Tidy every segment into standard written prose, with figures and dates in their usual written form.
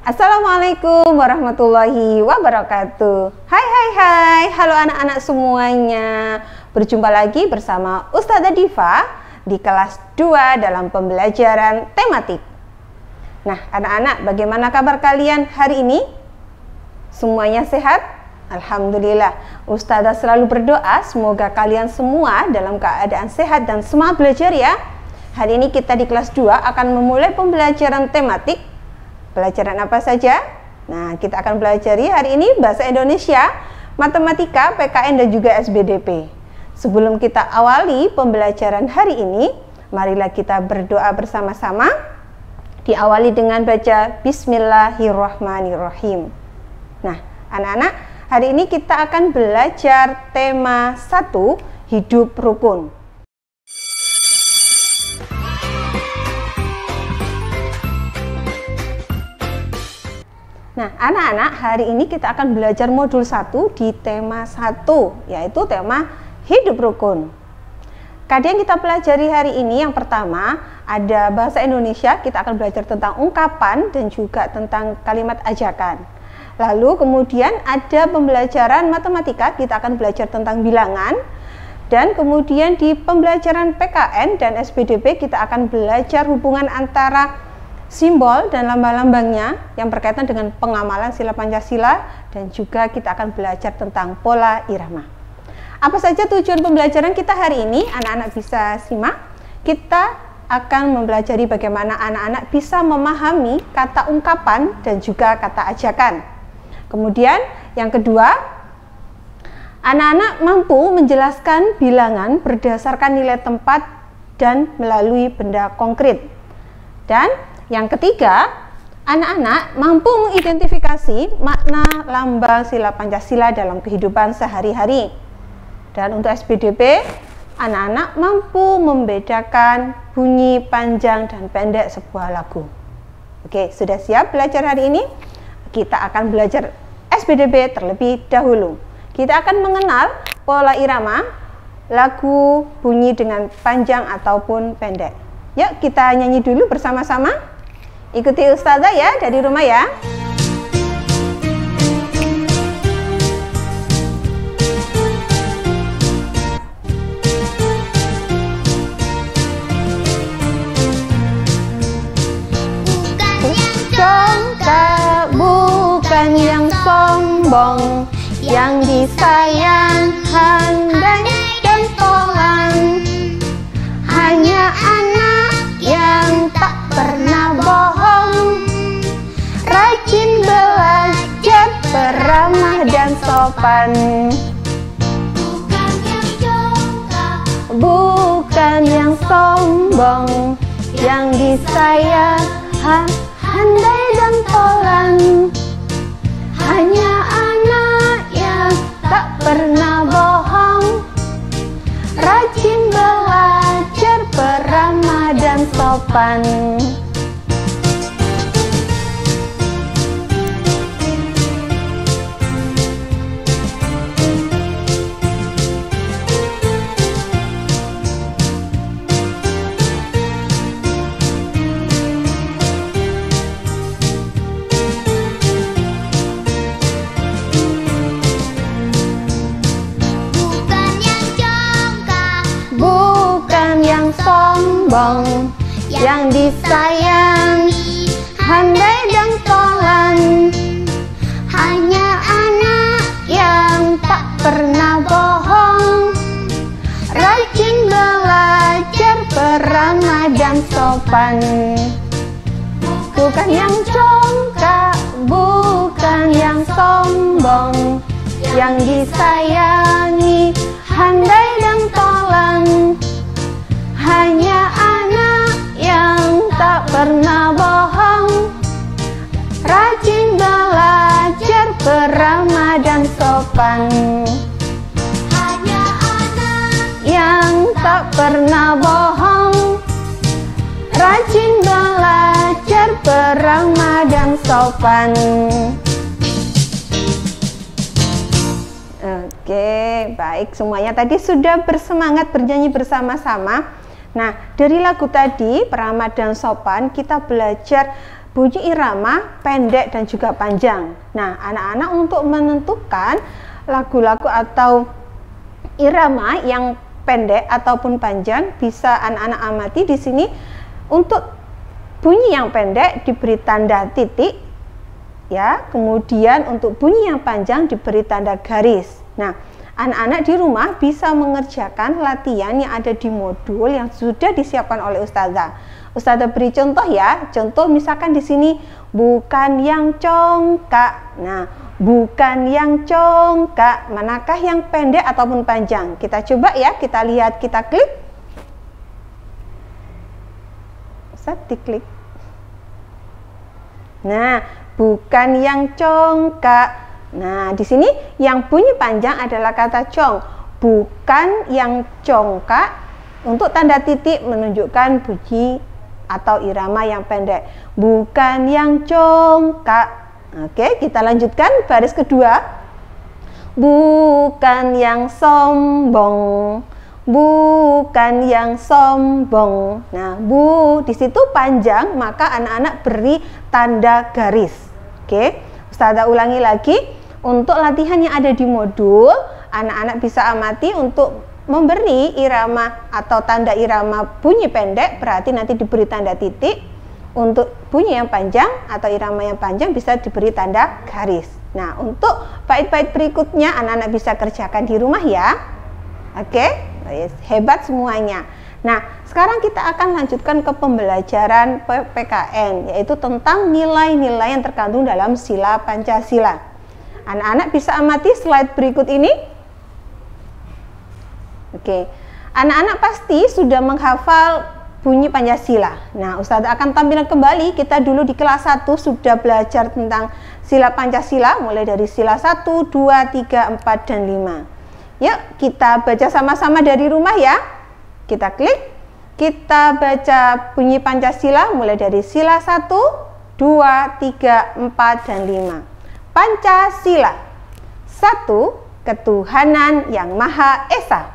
Assalamualaikum warahmatullahi wabarakatuh. Hai, halo anak-anak semuanya. Berjumpa lagi bersama Ustazah Diva di kelas 2 dalam pembelajaran tematik. Nah, anak-anak, bagaimana kabar kalian hari ini? Semuanya sehat? Alhamdulillah. Ustazah selalu berdoa semoga kalian semua dalam keadaan sehat dan semangat belajar ya. Hari ini kita di kelas 2 akan memulai pembelajaran tematik. Pelajaran apa saja? Nah, kita akan pelajari hari ini bahasa Indonesia, matematika, PKN dan juga SBDP. Sebelum kita awali pembelajaran hari ini, marilah kita berdoa bersama-sama. Diawali dengan baca Bismillahirrahmanirrahim. Nah, anak-anak, hari ini kita akan belajar tema 1, hidup rukun. Nah, anak-anak, hari ini kita akan belajar modul 1 di tema 1, yaitu tema hidup rukun. Kade yang kita pelajari hari ini yang pertama ada bahasa Indonesia, kita akan belajar tentang ungkapan dan juga tentang kalimat ajakan. Lalu kemudian ada pembelajaran matematika, kita akan belajar tentang bilangan. Dan kemudian di pembelajaran PKN dan SBDP kita akan belajar hubungan antara simbol dan lambang-lambangnya yang berkaitan dengan pengamalan sila Pancasila, dan juga kita akan belajar tentang pola irama. Apa saja tujuan pembelajaran kita hari ini? Anak-anak bisa simak. Kita akan mempelajari bagaimana anak-anak bisa memahami kata ungkapan dan juga kata ajakan. Kemudian yang kedua, anak-anak mampu menjelaskan bilangan berdasarkan nilai tempat dan melalui benda konkret. Dan yang ketiga, anak-anak mampu mengidentifikasi makna lambang sila Pancasila dalam kehidupan sehari-hari. Dan untuk SBDP, anak-anak mampu membedakan bunyi panjang dan pendek sebuah lagu. Oke, sudah siap belajar hari ini? Kita akan belajar SBDP terlebih dahulu. Kita akan mengenal pola irama, lagu, bunyi dengan panjang ataupun pendek. Yuk kita nyanyi dulu bersama-sama. Ikuti Ustazah ya dari rumah ya. Congkak bukan yang sombong, yang disayang handai dan tolan. Hanya anak yang tak pernah bohong, rajin belajar, peramah dan sopan. Bukan yang sombong, yang disayang handai dan tolan. Hanya anak yang tak pernah bohong, rajin belajar, peramah dan sopan. Sombong, yang disayangi handai dan tolan. Hanya anak yang tak pernah bohong, rajin belajar, peramah dan sopan. Bukan yang congkak, bukan yang sombong, yang disayangi handai dan tolan. Hanya anak yang tak pernah bohong, rajin belajar, peramah dan sopan. Hanya anak yang tak pernah bohong, rajin belajar, peramah dan sopan. Oke, baik, semuanya tadi sudah bersemangat bernyanyi bersama-sama. Nah, dari lagu tadi, peramah dan sopan, kita belajar bunyi irama pendek dan juga panjang. Nah, anak-anak untuk menentukan lagu-lagu atau irama yang pendek ataupun panjang bisa anak-anak amati di sini. Untuk bunyi yang pendek diberi tanda titik ya, kemudian untuk bunyi yang panjang diberi tanda garis. Nah, anak-anak di rumah bisa mengerjakan latihan yang ada di modul yang sudah disiapkan oleh Ustazah. Ustazah beri contoh ya. Contoh misalkan di sini bukan yang congkak. Nah, bukan yang congkak. Manakah yang pendek ataupun panjang? Kita coba ya, kita lihat, kita klik. Ustaz diklik. Nah, bukan yang congkak. Nah, di sini yang bunyi panjang adalah kata cong. Bukan yang congkak. Untuk tanda titik menunjukkan bunyi atau irama yang pendek. Bukan yang congkak. Oke, kita lanjutkan baris kedua. Bukan yang sombong. Bukan yang sombong. Nah, bu di situ panjang, maka anak-anak beri tanda garis. Oke, Ustazah ulangi lagi. Untuk latihan yang ada di modul, anak-anak bisa amati untuk memberi irama atau tanda irama bunyi pendek, berarti nanti diberi tanda titik. Untuk bunyi yang panjang atau irama yang panjang bisa diberi tanda garis. Nah, untuk bait-bait berikutnya anak-anak bisa kerjakan di rumah ya. Oke, hebat semuanya. Nah, sekarang kita akan lanjutkan ke pembelajaran PKN, yaitu tentang nilai-nilai yang terkandung dalam sila Pancasila. Anak-anak bisa amati slide berikut ini. Oke, anak-anak pasti sudah menghafal bunyi Pancasila. Nah, Ustazah akan tampilkan kembali. Kita dulu di kelas 1 sudah belajar tentang sila Pancasila, mulai dari sila 1, 2, 3, 4, dan 5. Yuk, kita baca sama-sama dari rumah ya. Kita klik, kita baca bunyi Pancasila mulai dari sila 1, 2, 3, 4, dan 5. Pancasila. 1. Ketuhanan yang Maha Esa.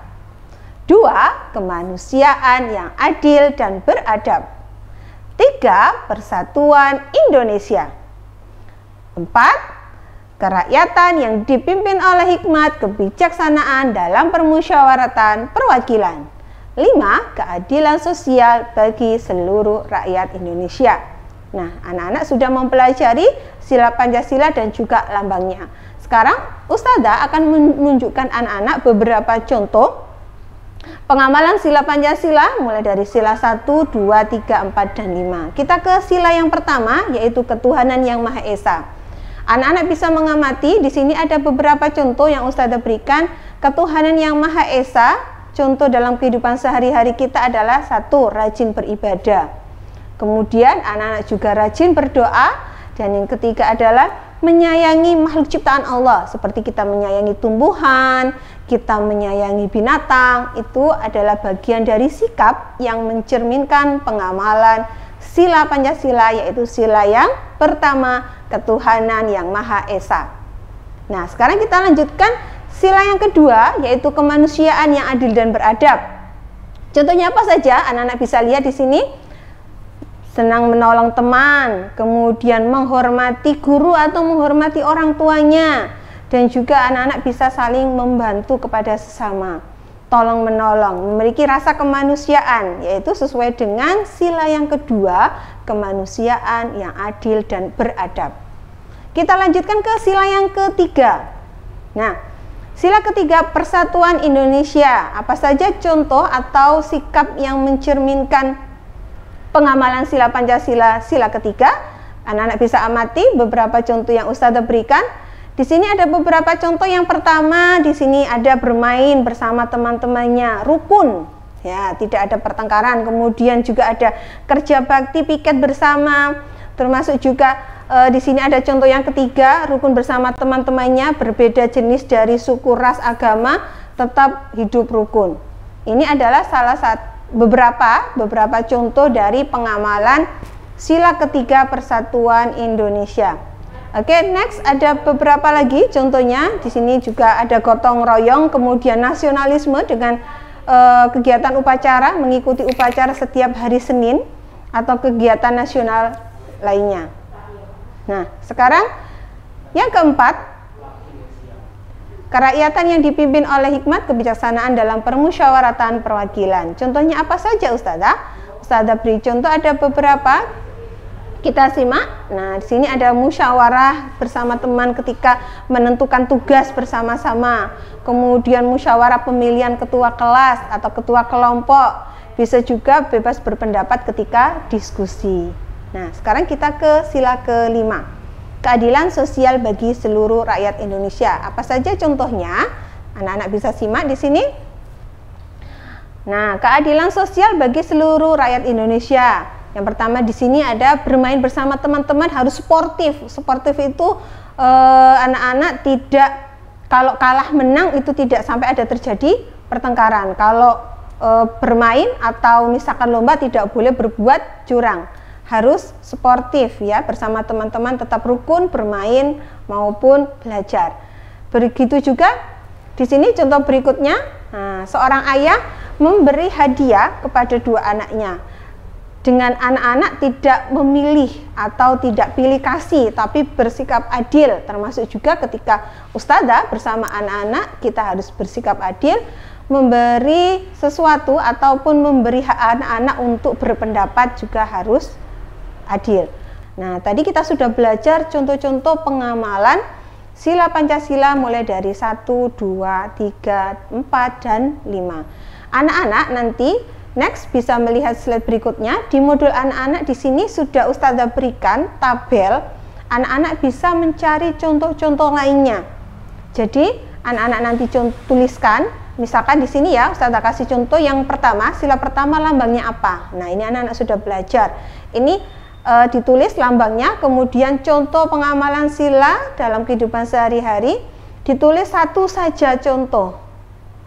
2. Kemanusiaan yang adil dan beradab. 3. Persatuan Indonesia. 4. Kerakyatan yang dipimpin oleh hikmat kebijaksanaan dalam permusyawaratan perwakilan. 5. Keadilan sosial bagi seluruh rakyat Indonesia. Nah, anak-anak sudah mempelajari sila Pancasila dan juga lambangnya. Sekarang Ustazah akan menunjukkan anak-anak beberapa contoh pengamalan sila Pancasila mulai dari sila 1, 2, 3, 4, dan 5. Kita ke sila yang pertama, yaitu ketuhanan yang Maha Esa. Anak-anak bisa mengamati, di sini ada beberapa contoh yang Ustazah berikan. Ketuhanan yang Maha Esa, contoh dalam kehidupan sehari-hari kita adalah 1. Rajin beribadah. Kemudian anak-anak juga rajin berdoa. Dan yang ketiga adalah menyayangi makhluk ciptaan Allah. Seperti kita menyayangi tumbuhan, kita menyayangi binatang. Itu adalah bagian dari sikap yang mencerminkan pengamalan sila Pancasila, yaitu sila yang pertama, ketuhanan yang Maha Esa. Nah, sekarang kita lanjutkan sila yang kedua, yaitu kemanusiaan yang adil dan beradab. Contohnya apa saja? Anak-anak bisa lihat di sini. Senang menolong teman, kemudian menghormati guru atau menghormati orang tuanya, dan juga anak-anak bisa saling membantu kepada sesama. Tolong menolong, memiliki rasa kemanusiaan, yaitu sesuai dengan sila yang kedua, kemanusiaan yang adil dan beradab. Kita lanjutkan ke sila yang ketiga. Nah, sila ketiga, persatuan Indonesia. Apa saja contoh atau sikap yang mencerminkan pengamalan sila Pancasila sila ketiga? Anak-anak bisa amati beberapa contoh yang Ustazah berikan. Di sini ada beberapa contoh. Yang pertama, di sini ada bermain bersama teman-temannya, rukun, ya, tidak ada pertengkaran. Kemudian juga ada kerja bakti, piket bersama. Termasuk juga di sini ada contoh yang ketiga, rukun bersama teman-temannya, berbeda jenis dari suku, ras, agama, tetap hidup rukun. Ini adalah salah satu beberapa contoh dari pengamalan sila ketiga persatuan Indonesia. Oke, next ada beberapa lagi contohnya. Di sini juga ada gotong royong, kemudian nasionalisme dengan kegiatan upacara, mengikuti upacara setiap hari Senin atau kegiatan nasional lainnya. Nah, sekarang yang keempat, kerakyatan yang dipimpin oleh hikmat kebijaksanaan dalam permusyawaratan perwakilan. Contohnya apa saja Ustazah? Ustazah beri contoh ada beberapa. Kita simak. Nah, di sini ada musyawarah bersama teman ketika menentukan tugas bersama-sama. Kemudian musyawarah pemilihan ketua kelas atau ketua kelompok. Bisa juga bebas berpendapat ketika diskusi. Nah, sekarang kita ke sila kelima. Keadilan sosial bagi seluruh rakyat Indonesia. Apa saja contohnya? Anak-anak bisa simak di sini. Nah, keadilan sosial bagi seluruh rakyat Indonesia. Yang pertama di sini ada bermain bersama teman-teman harus sportif. Sportif itu anak-anak tidak, kalau kalah menang itu tidak sampai ada terjadi pertengkaran. Kalau bermain atau misalkan lomba tidak boleh berbuat curang, harus sportif ya, bersama teman-teman tetap rukun bermain maupun belajar. Begitu juga di sini contoh berikutnya. Nah, seorang ayah memberi hadiah kepada dua anaknya dengan anak-anak tidak memilih atau tidak pilih kasih, tapi bersikap adil. Termasuk juga ketika ustazah bersama anak-anak kita harus bersikap adil, memberi sesuatu ataupun memberi hak anak-anak untuk berpendapat juga harus adil. Nah, tadi kita sudah belajar contoh-contoh pengamalan sila Pancasila mulai dari 1, 2, 3, 4, dan 5. Anak-anak nanti next bisa melihat slide berikutnya. Di modul anak-anak di sini sudah ustazah berikan tabel. Anak-anak bisa mencari contoh-contoh lainnya. Jadi anak-anak nanti tuliskan. Misalkan di sini ya, Ustazah kasih contoh yang pertama, sila pertama lambangnya apa? Nah, ini anak-anak sudah belajar. Ini ditulis lambangnya, kemudian contoh pengamalan sila dalam kehidupan sehari-hari, ditulis satu saja contoh.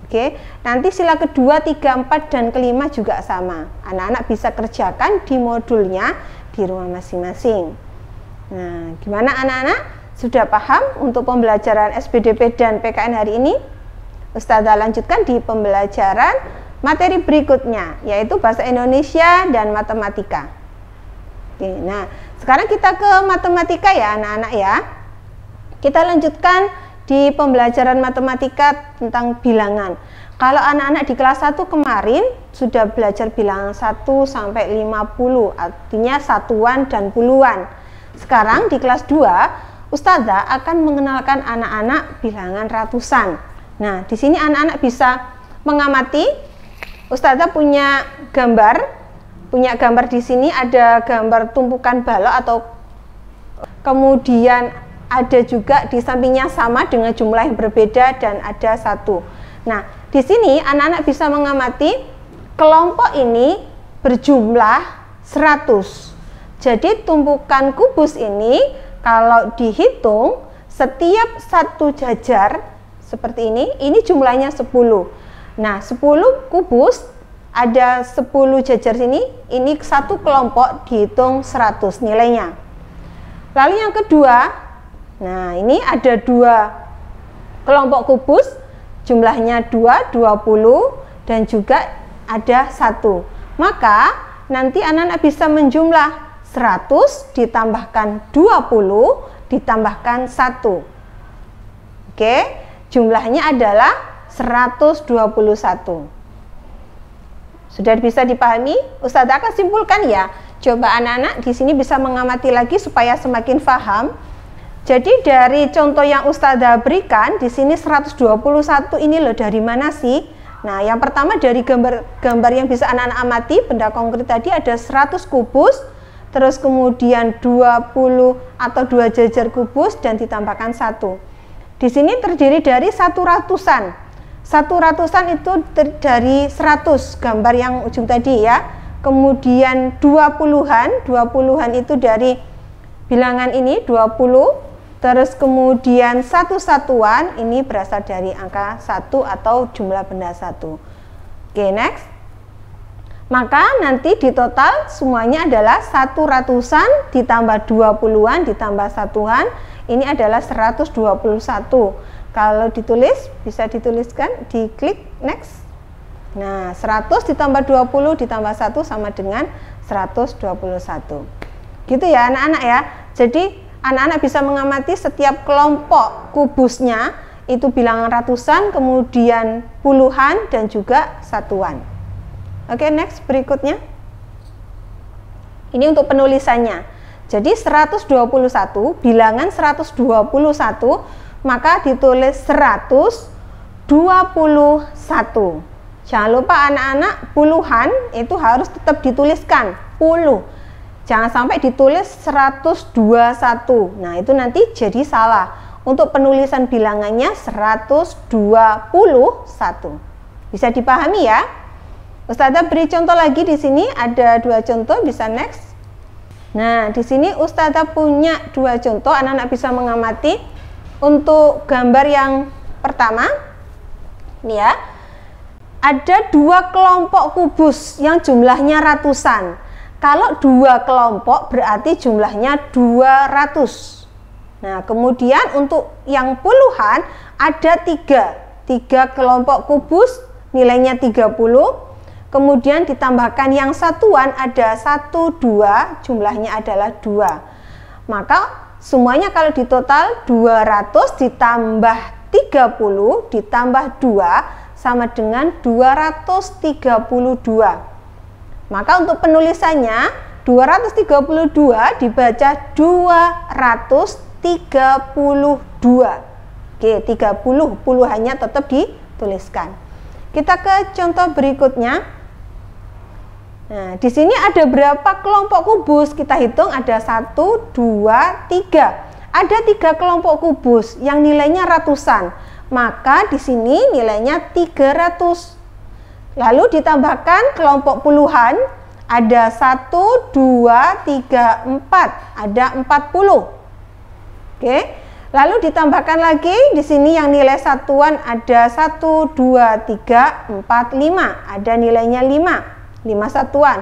Oke, nanti sila kedua, 3, 4, dan kelima juga sama. Anak-anak bisa kerjakan di modulnya di rumah masing-masing. Nah, gimana anak-anak? Sudah paham untuk pembelajaran SPDP dan PKN hari ini? Ustazah lanjutkan di pembelajaran materi berikutnya, yaitu bahasa Indonesia dan matematika. Oke, nah, sekarang kita ke matematika ya anak-anak ya. Kita lanjutkan di pembelajaran matematika tentang bilangan. Kalau anak-anak di kelas 1 kemarin sudah belajar bilangan 1 sampai 50, artinya satuan dan puluhan. Sekarang di kelas 2, Ustazah akan mengenalkan anak-anak bilangan ratusan. Nah, di sini anak-anak bisa mengamati. Ustazah punya gambar di sini ada gambar tumpukan balok atau kemudian ada juga di sampingnya sama dengan jumlah yang berbeda dan ada 1. Nah, di sini anak-anak bisa mengamati kelompok ini berjumlah 100. Jadi tumpukan kubus ini kalau dihitung setiap satu jajar seperti ini jumlahnya 10. Nah, 10 kubus ada 10 jajar sini, ini satu kelompok dihitung 100 nilainya. Lalu yang kedua, nah ini ada 2 kelompok kubus, jumlahnya 2, 20, dan juga ada 1. Maka nanti anak-anak bisa menjumlah 100 ditambahkan 20 ditambahkan 1. Oke. Jumlahnya adalah 121. Sudah bisa dipahami? Ustazah akan simpulkan ya. Coba anak-anak di sini bisa mengamati lagi supaya semakin paham. Jadi dari contoh yang Ustazah berikan di sini 121 ini loh, dari mana sih? Nah, yang pertama dari gambar yang bisa anak-anak amati, benda konkret tadi ada 100 kubus, terus kemudian 20 atau 2 jajar kubus dan ditambahkan 1. Di sini terdiri dari 100-an. 100-an itu dari 100 gambar yang ujung tadi ya. Kemudian 20-an itu dari bilangan ini 20. Terus kemudian 1 satuan ini berasal dari angka 1 atau jumlah benda 1. Oke, next. Maka nanti di total semuanya adalah 100-an ditambah 20-an ditambah 1-an. Ini adalah 121. Kalau ditulis, bisa dituliskan, diklik next. Nah, 100 ditambah 20 ditambah 1 sama dengan 121. Gitu ya anak-anak ya. Jadi anak-anak bisa mengamati setiap kelompok kubusnya itu bilangan ratusan, kemudian puluhan, dan juga satuan. Oke, next berikutnya. Ini untuk penulisannya. Jadi 121, bilangan 121, maka ditulis 121. Jangan lupa anak-anak, puluhan itu harus tetap dituliskan, puluh. Jangan sampai ditulis 121. Nah, itu nanti jadi salah. Untuk penulisan bilangannya 121. Bisa dipahami ya? Ustazah beri contoh lagi di sini, ada 2 contoh, bisa next. Nah, di sini Ustazah punya 2 contoh, anak-anak bisa mengamati. Untuk gambar yang pertama, ini ya, ada 2 kelompok kubus yang jumlahnya ratusan. Kalau 2 kelompok berarti jumlahnya 200. Nah, kemudian untuk yang puluhan ada 3 kelompok kubus, nilainya 30. Kemudian ditambahkan yang satuan ada 1, 2, jumlahnya adalah 2. Maka semuanya kalau ditotal 200 ditambah 30 ditambah 2 sama dengan 232. Maka untuk penulisannya 232 dibaca 232. Oke, 30 puluhannya tetap dituliskan. Kita ke contoh berikutnya. Nah, di sini ada berapa kelompok kubus? Kita hitung ada 1, 2, 3. Ada 3 kelompok kubus yang nilainya ratusan. Maka di sini nilainya 300. Lalu ditambahkan kelompok puluhan, ada 1, 2, 3, 4, ada 40. Oke. Lalu ditambahkan lagi di sini yang nilai satuan ada 1, 2, 3, 4, 5, ada nilainya 5 satuan.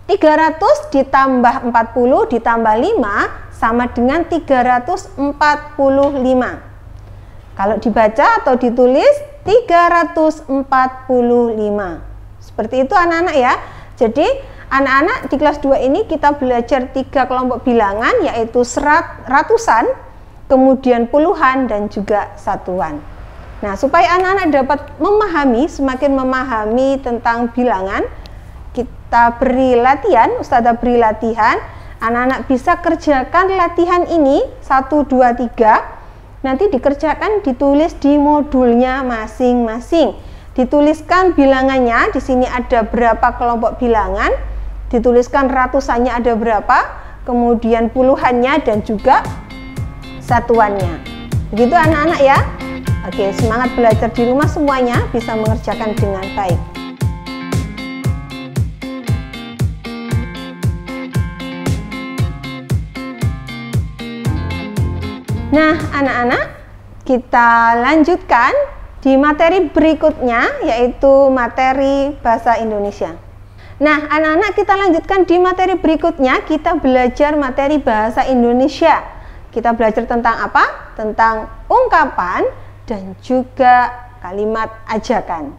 300 ditambah 40 ditambah 5 sama dengan 345. Kalau dibaca atau ditulis 345. Seperti itu anak-anak ya. Jadi anak-anak di kelas 2 ini kita belajar 3 kelompok bilangan, yaitu ratusan, kemudian puluhan, dan juga satuan. Nah, supaya anak-anak dapat memahami, semakin memahami tentang bilangan, kita beri latihan, Ustazah beri latihan. Anak-anak bisa kerjakan latihan ini 1, 2, 3. Nanti dikerjakan, ditulis di modulnya masing-masing. Dituliskan bilangannya, di sini ada berapa kelompok bilangan, dituliskan ratusannya ada berapa, kemudian puluhannya dan juga satuannya. Begitu anak-anak ya. Oke, semangat belajar di rumah semuanya, bisa mengerjakan dengan baik. Nah, anak-anak, kita lanjutkan di materi berikutnya, yaitu materi bahasa Indonesia. Nah, anak-anak, kita lanjutkan di materi berikutnya, kita belajar materi bahasa Indonesia. Kita belajar tentang apa? Tentang ungkapan dan juga kalimat ajakan.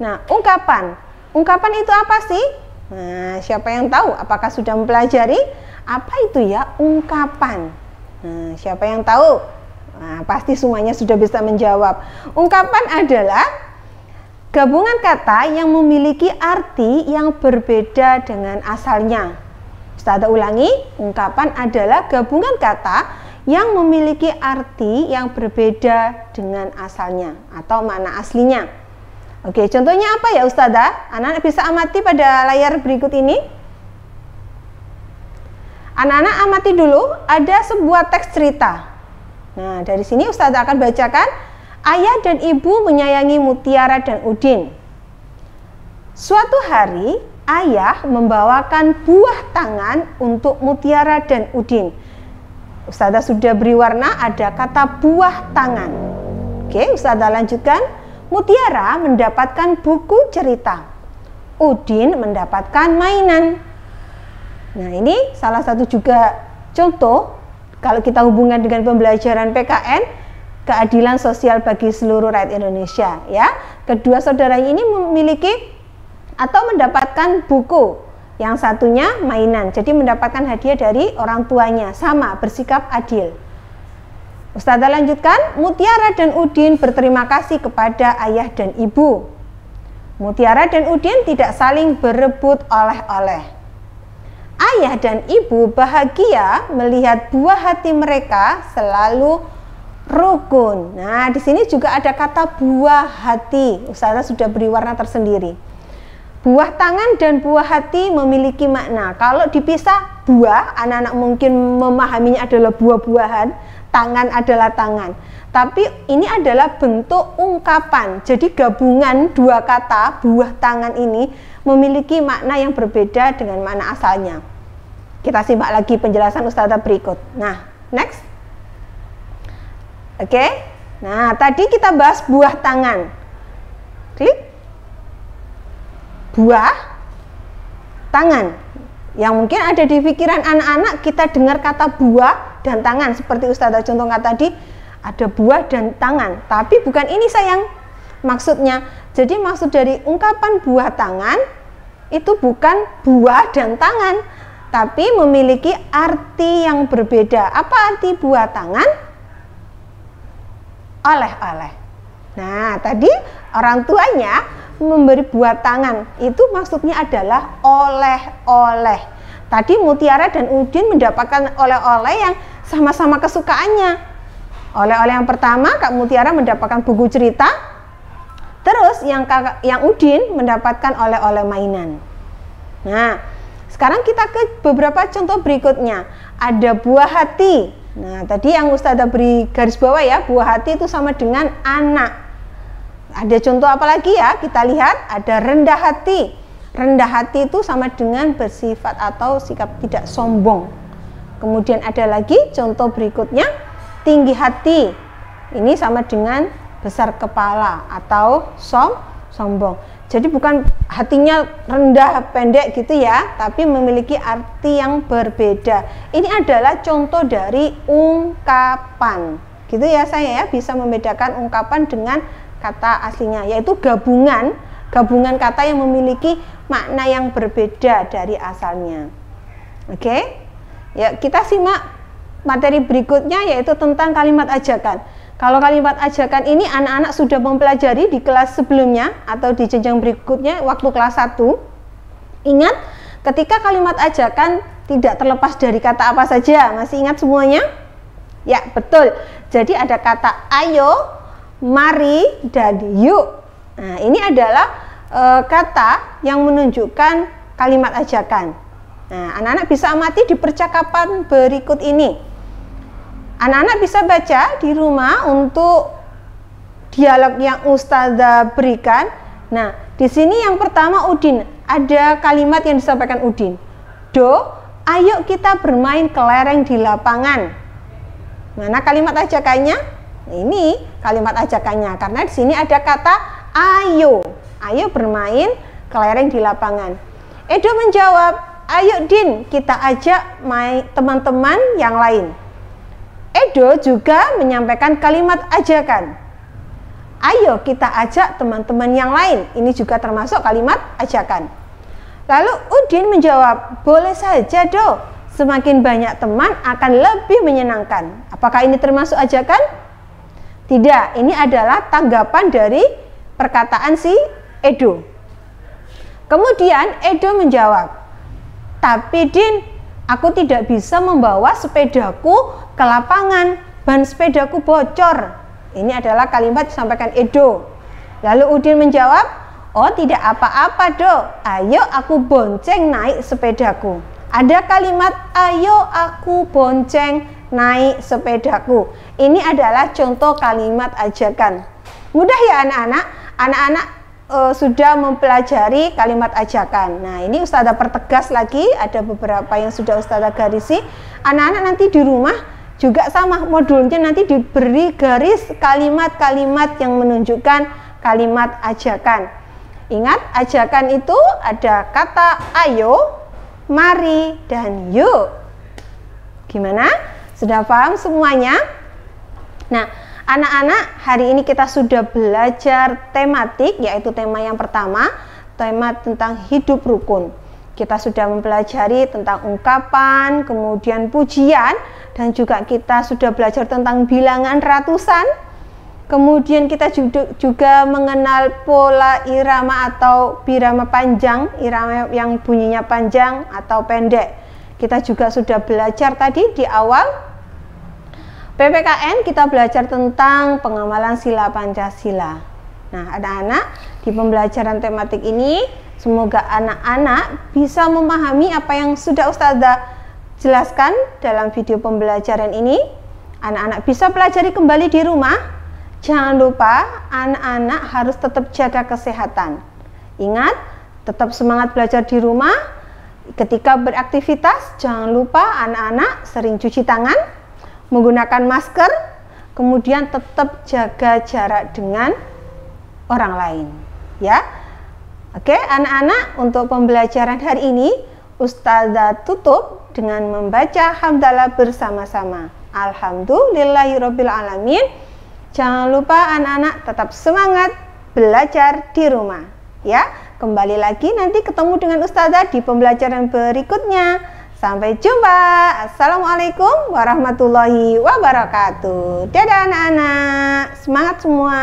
Nah, ungkapan. Ungkapan itu apa sih? Nah, siapa yang tahu? Apakah sudah mempelajari? Apa itu ya ungkapan? Nah, siapa yang tahu? Nah, pasti semuanya sudah bisa menjawab. Ungkapan adalah gabungan kata yang memiliki arti yang berbeda dengan asalnya. Ustazah ulangi, ungkapan adalah gabungan kata yang memiliki arti yang berbeda dengan asalnya atau makna aslinya. Oke, contohnya apa ya Ustazah? Anak-anak bisa amati pada layar berikut ini. Anak-anak amati dulu, ada sebuah teks cerita. Nah, dari sini Ustazah akan bacakan. Ayah dan ibu menyayangi Mutiara dan Udin. Suatu hari, ayah membawakan buah tangan untuk Mutiara dan Udin. Ustazah sudah beri warna, ada kata buah tangan. Oke, Ustazah lanjutkan. Mutiara mendapatkan buku cerita. Udin mendapatkan mainan. Nah, ini salah satu juga contoh kalau kita hubungkan dengan pembelajaran PKN, keadilan sosial bagi seluruh rakyat Indonesia ya. Kedua saudara ini memiliki atau mendapatkan buku. yang satunya mainan. Jadi mendapatkan hadiah dari orang tuanya, sama bersikap adil. Ustazah lanjutkan, Mutiara dan Udin berterima kasih kepada ayah dan ibu. Mutiara dan Udin tidak saling berebut oleh-oleh. Ayah dan ibu bahagia melihat buah hati mereka selalu rukun. Nah, di sini juga ada kata buah hati. Ustazah sudah beri warna tersendiri. Buah tangan dan buah hati memiliki makna. Kalau dipisah buah, anak-anak mungkin memahaminya adalah buah-buahan, tangan adalah tangan. Tapi ini adalah bentuk ungkapan. Jadi gabungan dua kata buah tangan ini memiliki makna yang berbeda dengan makna asalnya. Kita simak lagi penjelasan Ustazah berikut. Nah, next. Oke. Nah, tadi kita bahas buah tangan. Klik. Buah tangan. Yang mungkin ada di pikiran anak-anak, kita dengar kata buah dan tangan seperti Ustazah contohkan tadi, ada buah dan tangan. Tapi bukan ini sayang maksudnya. Jadi maksud dari ungkapan buah tangan itu bukan buah dan tangan, tapi memiliki arti yang berbeda. Apa arti buah tangan? Oleh-oleh. Nah, tadi orang tuanya memberi buah tangan, itu maksudnya adalah oleh-oleh. Tadi Mutiara dan Udin mendapatkan oleh-oleh yang sama-sama kesukaannya. Oleh-oleh yang pertama, Kak Mutiara mendapatkan buku cerita, terus yang Udin mendapatkan oleh-oleh mainan. Nah, sekarang kita ke beberapa contoh berikutnya. Ada buah hati. Nah, tadi yang Ustazah beri garis bawah ya, buah hati itu sama dengan anak. Ada contoh apa lagi ya? Kita lihat ada rendah hati. Rendah hati itu sama dengan bersifat atau sikap tidak sombong. Kemudian ada lagi contoh berikutnya, tinggi hati. Ini sama dengan besar kepala atau sombong. Jadi bukan hatinya rendah pendek gitu ya, tapi memiliki arti yang berbeda. Ini adalah contoh dari ungkapan. Gitu ya saya ya, bisa membedakan ungkapan dengan kata aslinya, yaitu gabungan kata yang memiliki makna yang berbeda dari asalnya. Oke, ya kita simak materi berikutnya, yaitu tentang kalimat ajakan. Kalau kalimat ajakan ini anak-anak sudah mempelajari di kelas sebelumnya atau di jenjang berikutnya waktu kelas 1. Ingat, ketika kalimat ajakan tidak terlepas dari kata apa saja. Masih ingat semuanya? Ya, betul. Jadi ada kata ayo, mari, dan yuk. Nah, ini adalah kata yang menunjukkan kalimat ajakan. Nah, anak-anak bisa amati di percakapan berikut ini. Anak-anak bisa baca di rumah untuk dialog yang Ustazah berikan. Nah, di sini yang pertama Udin, ada kalimat yang disampaikan Udin. Do, ayo kita bermain kelereng di lapangan. Mana kalimat ajakannya? Ini kalimat ajakannya, karena di sini ada kata ayo. Ayo bermain kelereng di lapangan. Edo menjawab, ayo Din, kita ajak teman-teman yang lain. Edo juga menyampaikan kalimat ajakan. Ayo kita ajak teman-teman yang lain. Ini juga termasuk kalimat ajakan. Lalu Udin menjawab, boleh saja Do, semakin banyak teman akan lebih menyenangkan. Apakah ini termasuk ajakan? Tidak, ini adalah tanggapan dari perkataan si Edo. Kemudian Edo menjawab, tapi Din, aku tidak bisa membawa sepedaku ke lapangan, ban sepedaku bocor. Ini adalah kalimat disampaikan Edo. Lalu Udin menjawab, oh tidak apa-apa Do, ayo aku bonceng naik sepedaku. Ada kalimat ayo aku bonceng naik sepedaku. Ini adalah contoh kalimat ajakan. Mudah ya anak-anak? Anak-anak sudah mempelajari kalimat ajakan. Nah, ini Ustazah pertegas lagi, ada beberapa yang sudah Ustazah garisi. Anak-anak nanti di rumah juga sama, modulnya nanti diberi garis kalimat-kalimat yang menunjukkan kalimat ajakan. Ingat, ajakan itu ada kata ayo, mari, dan yuk. Gimana? Sudah paham semuanya? Nah, anak-anak, hari ini kita sudah belajar tematik, yaitu tema yang pertama, tema tentang hidup rukun. kita sudah mempelajari tentang ungkapan, kemudian pujian, dan juga kita sudah belajar tentang bilangan ratusan. Kemudian kita juga mengenal pola irama atau birama panjang, irama yang bunyinya panjang atau pendek. Kita juga sudah belajar tadi di awal PPKN, kita belajar tentang pengamalan sila Pancasila. Nah, anak-anak, di pembelajaran tematik ini, semoga anak-anak bisa memahami apa yang sudah Ustazah jelaskan dalam video pembelajaran ini. Anak-anak bisa pelajari kembali di rumah. Jangan lupa, anak-anak harus tetap jaga kesehatan. Ingat, tetap semangat belajar di rumah. Ketika beraktivitas, jangan lupa anak-anak sering cuci tangan, menggunakan masker, kemudian tetap jaga jarak dengan orang lain, ya. Oke, anak-anak, untuk pembelajaran hari ini Ustazah tutup dengan membaca hamdalah bersama-sama. Alhamdulillahirabbil alamin. Jangan lupa anak-anak tetap semangat belajar di rumah, ya. Kembali lagi nanti ketemu dengan Ustazah di pembelajaran berikutnya. Sampai jumpa. Assalamualaikum warahmatullahi wabarakatuh. Dadah anak-anak. Semangat semua.